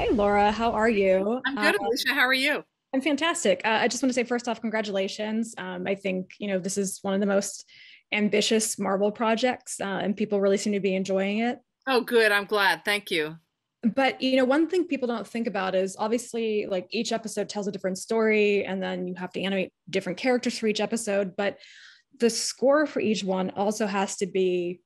Hey Laura, how are you? I'm good, Alicia. How are you? I'm fantastic. I just want to say first off, congratulations. I think this is one of the most ambitious Marvel projects, and people really seem to be enjoying it. Oh, good. I'm glad. Thank you. But one thing people don't think about is obviously like each episode tells a different story, and then you have to animate different characters for each episode. But the score for each one also has to be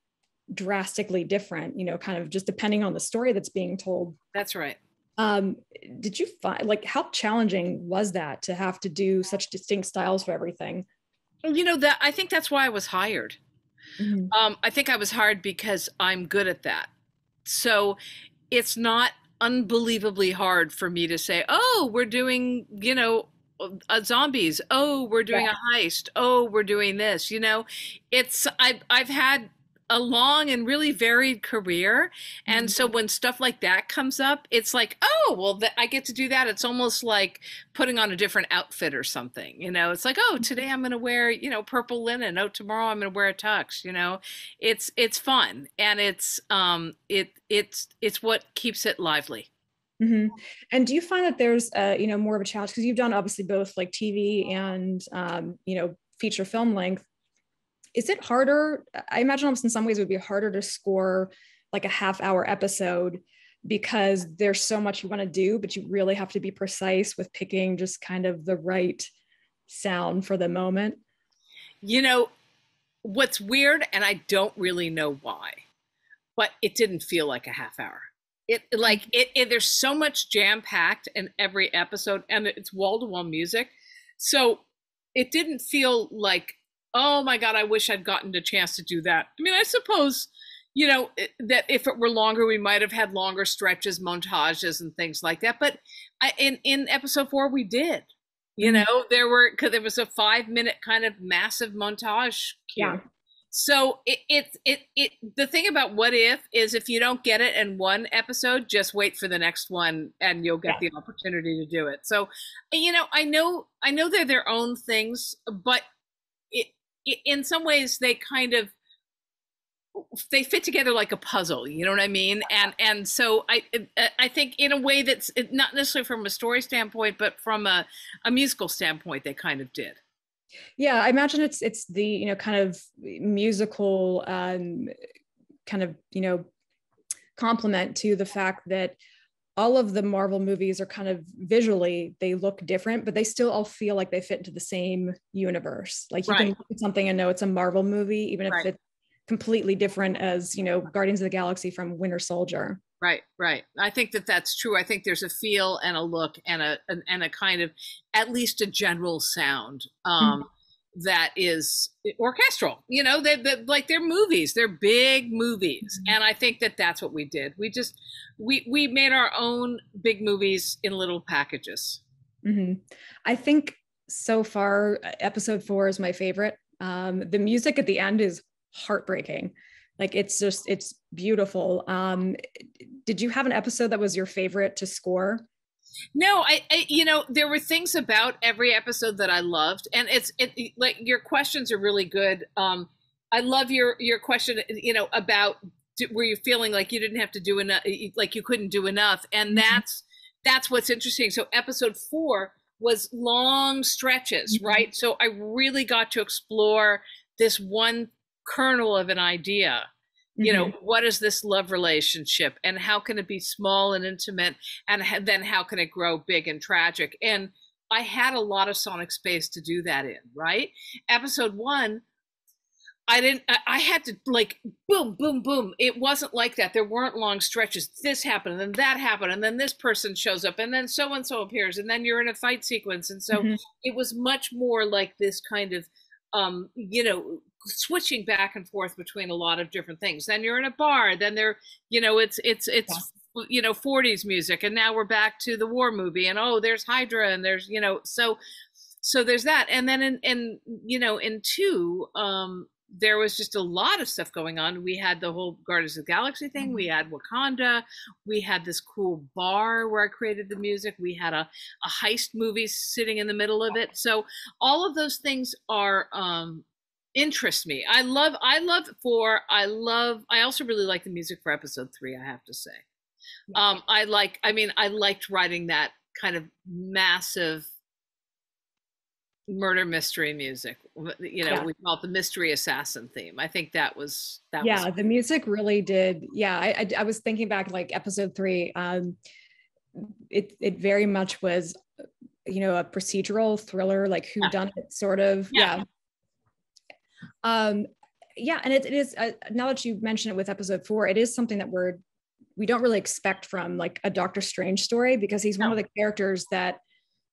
drastically different. Kind of just depending on the story that's being told. That's right. Um, did you find like how challenging was that to have to do such distinct styles for everything? Well, that I think that's why I was hired. Mhm. I think I was hired because I'm good at that. So it's not unbelievably hard for me to say, "Oh, we're doing, zombies. Oh, we're doing Yeah. a heist. Oh, we're doing this." I've had a long and really varied career, and Mhm. so when stuff like that comes up, it's like, "Oh, well, I get to do that." It's almost like putting on a different outfit or something. It's like, "Oh, today I'm going to wear, purple linen. Oh, tomorrow I'm going to wear a tux." It's fun, and it's what keeps it lively. Mhm. And do you find that there's more of a challenge because you've done obviously both like TV and feature film length? Is it harder? I imagine almost in some ways it would be harder to score like a half-hour episode because there's so much you want to do, but you really have to be precise with picking just kind of the right sound for the moment. You know, what's weird, and I don't really know why, but it didn't feel like a half hour. There's so much jam packed in every episode, and it's wall to wall music, so it didn't feel like, oh my god, I wish I'd gotten a chance to do that. I mean, I suppose that if it were longer, we might have had longer stretches, montages, and things like that. But in episode 4, we did. Mhm. Because there was a 5 minute kind of massive montage cue. Yeah. So the thing about What If is if you don't get it in one episode, just wait for the next one and you'll get Yeah. the opportunity to do it. So, I know they're their own things, but in some ways they fit together like a puzzle. You know what I mean? And so I think in a way that's not necessarily from a story standpoint, but from a musical standpoint, they kind of did. Yeah, I imagine it's the kind of musical kind of complement to the fact that all of the Marvel movies are kind of visually they look different, but they still all feel like they fit into the same universe. Like you can Right. look at something and know it's a Marvel movie, even if Right. it's completely different as Guardians of the Galaxy from Winter Soldier. Right, right. I think that that's true. I think there's a feel and a look and a kind of at least a general sound that is orchestral. Like they're movies. They're big movies, and I think that that's what we did. We made our own big movies in little packages. Mm-hmm. I think so far, episode 4 is my favorite. The music at the end is heartbreaking. Like it's beautiful. Did you have an episode that was your favorite to score? No, there were things about every episode that I loved, and like your questions are really good. I love your question, about were you feeling like you didn't have to do enough, like you couldn't do enough, and that's what's interesting. So episode 4 was long stretches, right? So I really got to explore this one kernel of an idea. Mm-hmm. What is this love relationship, and how can it be small and intimate, and then how can it grow big and tragic? And I had a lot of sonic space to do that in, right? Episode 1, I didn't, I had to like boom, boom, boom. It wasn't like that. There weren't long stretches. This happened, and then that happened, and then this person shows up, and then so and so appears, and then you're in a fight sequence. And so Mm-hmm. it was much more like this kind of, switching back and forth between a lot of different things. Then you're in a bar, then it's 40s music, and now we're back to the war movie, and oh, there's Hydra, and there's so there's that. And then in 2, there was just a lot of stuff going on. We had the whole Guardians of the Galaxy thing. We had Wakanda. We had this cool bar where I created the music. We had a heist movie sitting in the middle of it. So all of those things are interest me. I also really like the music for episode 3, I have to say. I liked writing that kind of massive murder mystery music. You know, we call it the mystery assassin theme. I think that was the music really did. Yeah, I was thinking back like episode 3. It very much was, you know, a procedural thriller, like whodunit sort of. And it is now that you mention it with episode 4, it is something that we don't really expect from like a Doctor Strange story, because he's one of the characters that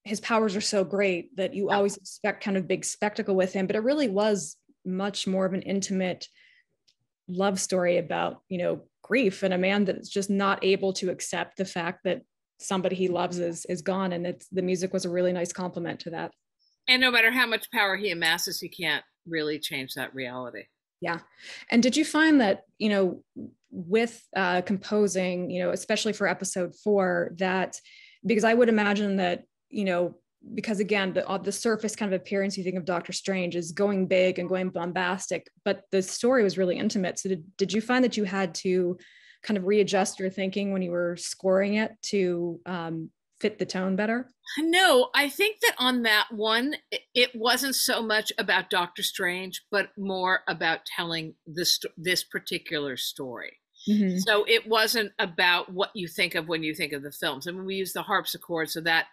his powers are so great that you always expect kind of big spectacle with him, but it really was much more of an intimate love story about, you know, grief and a man that's just not able to accept the fact that somebody he loves is gone. And the music was a really nice compliment to that. And no matter how much power he amasses, he can't really change that reality. Yeah. And did you find that, you know, with composing, you know, especially for episode 4, that, because I would imagine that, you know, because again, the surface kind of appearance you think of Doctor Strange is going big and going bombastic, but the story was really intimate. So did you find that you had to kind of readjust your thinking when you were scoring it to fit the tone better? No, I think that on that one, it wasn't so much about Doctor Strange, but more about telling this particular story. Mm-hmm. So it wasn't about what you think of when you think of the films. I mean, we use the harpsichord, so that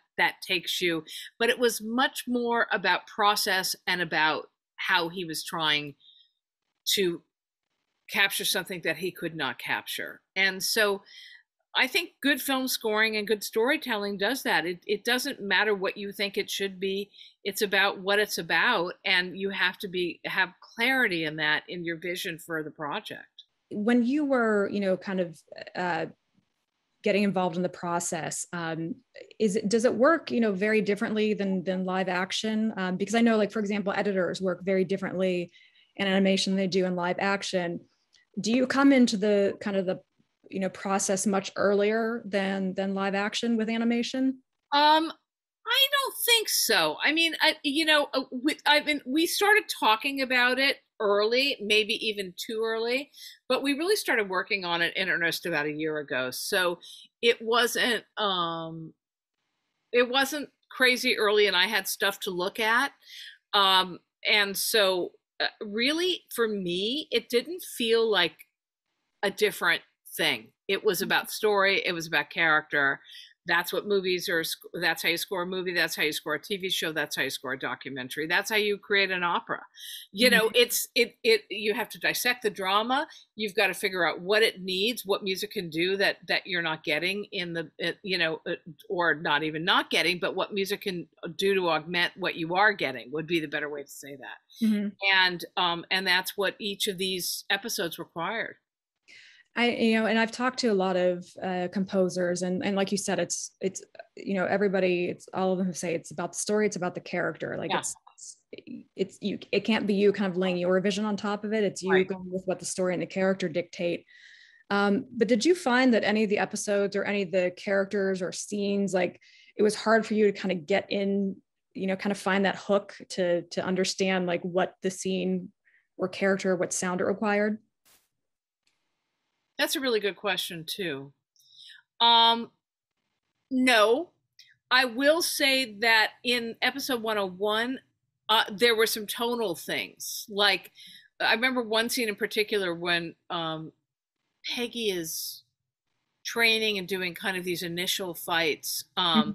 takes you, but it was much more about process and about how he was trying to capture something that he could not capture. And so I think good film scoring and good storytelling does that. It doesn't matter what you think it should be. It's about what it's about. And you have to have clarity in that, in your vision for the project. When you were, you know, kind of getting involved in the process, does it work, you know, very differently than live action? Because I know, like, for example, editors work very differently in animation than they do in live action. Do you come into the kind of the, you know, process much earlier than live action with animation? I don't think so. I mean, we started talking about it early, maybe even too early, but we really started working on it in earnest about a year ago. So it wasn't crazy early, and I had stuff to look at. And so really for me, it didn't feel like a different thing. It was about story. It was about character. That's what movies are. That's how you score a movie. That's how you score a TV show. That's how you score a documentary. That's how you create an opera. You know, you have to dissect the drama. You've got to figure out what it needs, what music can do that you're not getting in the, you know, or not even not getting, but what music can do to augment what you are getting would be the better way to say that. Mm-hmm. And that's what each of these episodes required. And I've talked to a lot of composers, and like you said, it's, you know, all of them say it's about the story, it's about the character. Like it can't be you kind of laying your vision on top of it. It's you going with what the story and the character dictate. But did you find that any of the episodes or any of the characters or scenes, like it was hard for you to kind of get in, you know, kind of find that hook to understand like what the scene or character, what sound it required? That's a really good question too. No, I will say that in episode 101, there were some tonal things. Like I remember one scene in particular when Peggy is training and doing kind of these initial fights. I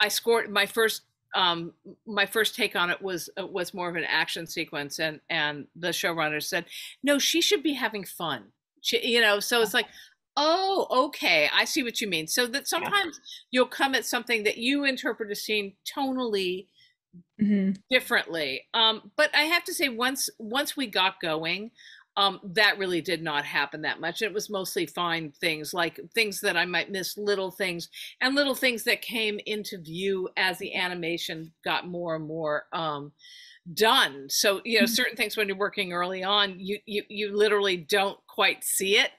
scored my first take on it was more of an action sequence, and the showrunner said, no, she should be having fun. You know, so it's like, oh, okay, I see what you mean. So that sometimes you'll come at something that you interpret a scene tonally differently. But I have to say, once we got going, that really did not happen that much. It was mostly fine things, like things that I might miss, little things, and little things that came into view as the animation got more and more done. So, you know, certain things when you're working early on, you literally don't quite see it.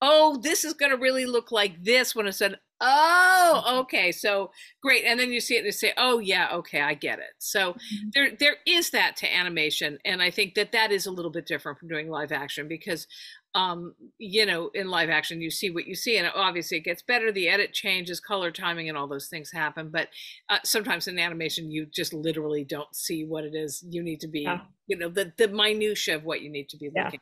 Oh, this is going to really look like this when it said, oh, okay, so great. And then you see it and you say, oh yeah, okay, I get it. So there is that to animation. And I think that is a little bit different from doing live action, because you know, in live action, you see what you see, and obviously it gets better. The edit changes, color timing, and all those things happen. But sometimes in animation, you just literally don't see what it is you need to be, Yeah. you know, the minutia of what you need to be looking.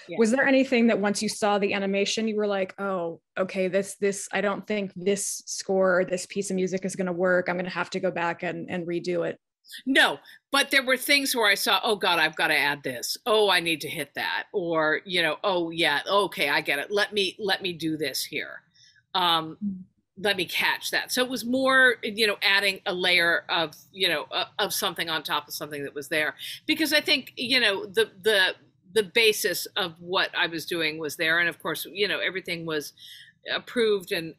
Yeah. Was there anything that once you saw the animation, you were like, oh, okay, this, I don't think this score, this piece of music is going to work. I'm going to have to go back and redo it. No, but there were things where I saw, oh God, I've got to add this. Oh, I need to hit that. Or, you know, oh yeah, okay, I get it. Let me do this here. Let me catch that. So it was more, you know, adding a layer of, you know, of something on top of something that was there. Because I think, you know, the basis of what I was doing was there. And of course, you know, everything was approved and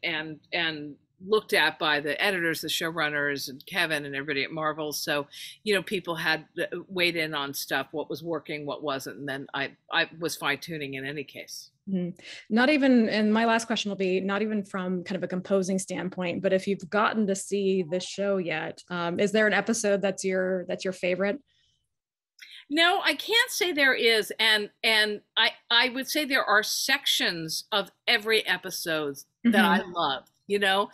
looked at by the editors, the showrunners, and Kevin and everybody at Marvel. So, you know, people had weighed in on stuff, what was working, what wasn't. And then I was fine tuning in any case. Mm-hmm. Not even, and my last question will be not even from kind of a composing standpoint, but if you've gotten to see this show yet, is there an episode that's your favorite? No, I can't say there is. And I would say there are sections of every episode that I love. You know,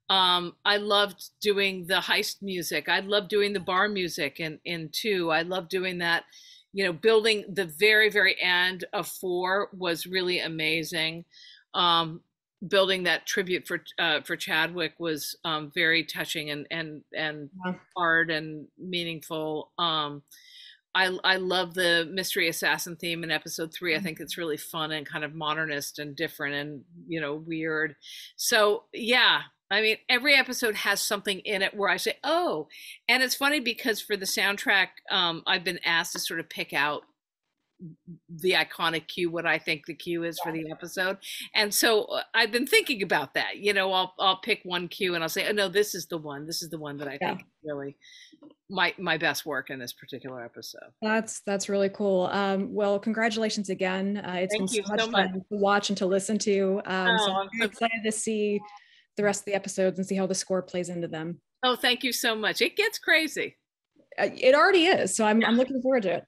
I loved doing the heist music. I loved doing the bar music in 2. I loved doing that, you know, building the very, very end of 4 was really amazing. Building that tribute for Chadwick was very touching and hard and meaningful. I love the mystery assassin theme in episode 3. I think it's really fun and kind of modernist and different and, you know, weird. So yeah, I mean, every episode has something in it where I say, oh, and it's funny because for the soundtrack, I've been asked to sort of pick out the iconic cue, what I think the cue is for the episode. And so I've been thinking about that, you know, I'll pick one cue and I'll say, oh no, this is the one that I think really my best work in this particular episode. That's really cool. Well, congratulations again. It's been so much fun to watch and to listen to. So I'm very excited to see the rest of the episodes and see how the score plays into them. Oh, thank you so much. It gets crazy. It already is. So I'm looking forward to it.